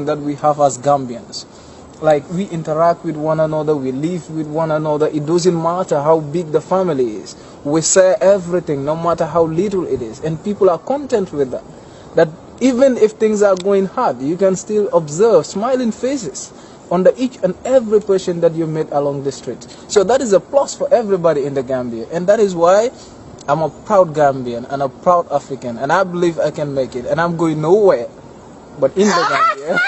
blessing that we have as Gambians. Like, we interact with one another, we live with one another. It doesn't matter how big the family is. We share everything, no matter how little it is. And people are content with that. That even if things are going hard, you can still observe smiling faces under each and every person that you meet along the street. So that is a plus for everybody in the Gambia. And that is why I'm a proud Gambian and a proud African. And I believe I can make it. And I'm going nowhere but in the Gambia.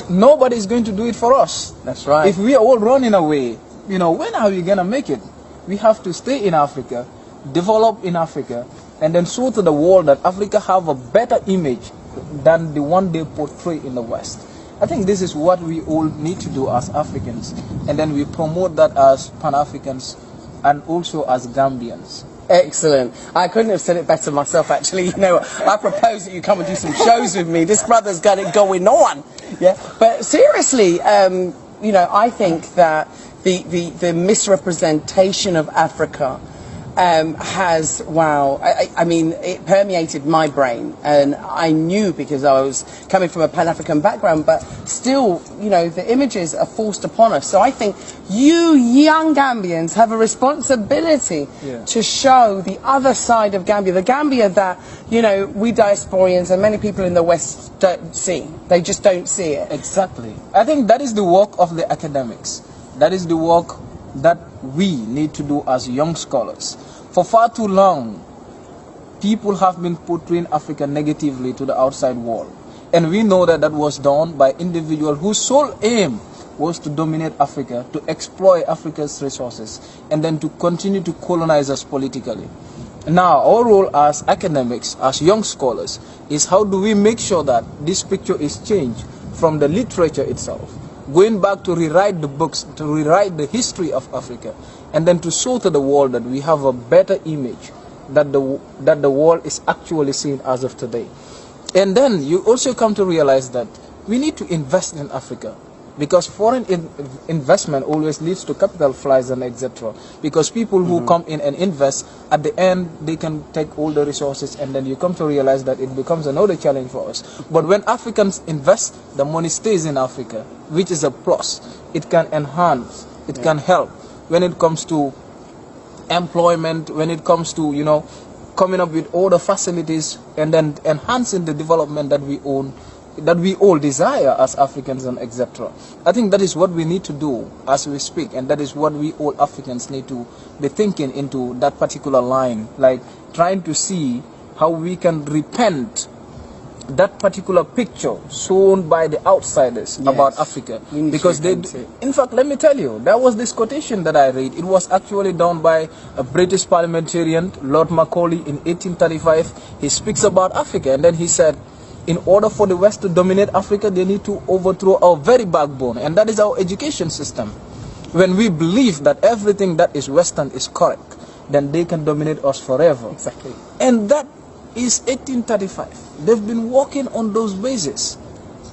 Nobody is going to do it for us. That's right. If we are all running away, when are we going to make it? We have to stay in Africa, develop in Africa, and then show to the world that Africa have a better image than the one they portray in the West. I think this is what we all need to do as Africans. And then we promote that as Pan-Africans and also as Gambians. Excellent. I couldn't have said it better myself, actually. I propose that you come and do some shows with me. This brother's got it going on. Yeah. But seriously, I think that the misrepresentation of Africa has, it permeated my brain, and I knew because I was coming from a Pan-African background, but still, the images are forced upon us. So I think you young Gambians have a responsibility to show the other side of Gambia, the Gambia that, we diasporians and many people in the West don't see. They just don't see it. Exactly. I think that is the work of the academics. That is the work that we need to do as young scholars. For far too long, people have been portraying Africa negatively to the outside world. And we know that that was done by individuals whose sole aim was to dominate Africa, to exploit Africa's resources, and then to continue to colonize us politically. Now, our role as academics, as young scholars, is how do we make sure that this picture is changed from the literature itself, going back to rewrite the books, to rewrite the history of Africa, and then to show to the world that we have a better image that the world is actually seeing as of today. And then you also come to realize that we need to invest in Africa, because foreign investment always leads to capital flights and etc. Because people who come in and invest, at the end they can take all the resources, and then you come to realize that it becomes another challenge for us. But when Africans invest, the money stays in Africa, which is a plus. It can enhance, it can help when it comes to employment, when it comes to, coming up with all the facilities and then enhancing the development that we own, that we all desire as Africans and etc. I think that is what we need to do as we speak, and that is what we all Africans need to be thinking into that particular line, like trying to see how we can repent that particular picture shown by the outsiders about Africa. Because in fact, let me tell you, there was this quotation that I read. It was actually done by a British parliamentarian, Lord Macaulay, in 1835. He speaks about Africa, and then he said, in order for the West to dominate Africa, they need to overthrow our very backbone, and that is our education system. When we believe that everything that is Western is correct, then they can dominate us forever. Exactly. And that is 1835. They've been working on those bases.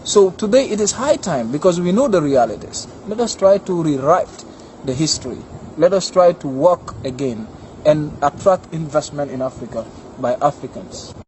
So today it is high time, because we know the realities. Let us try to rewrite the history. Let us try to work again and attract investment in Africa by Africans.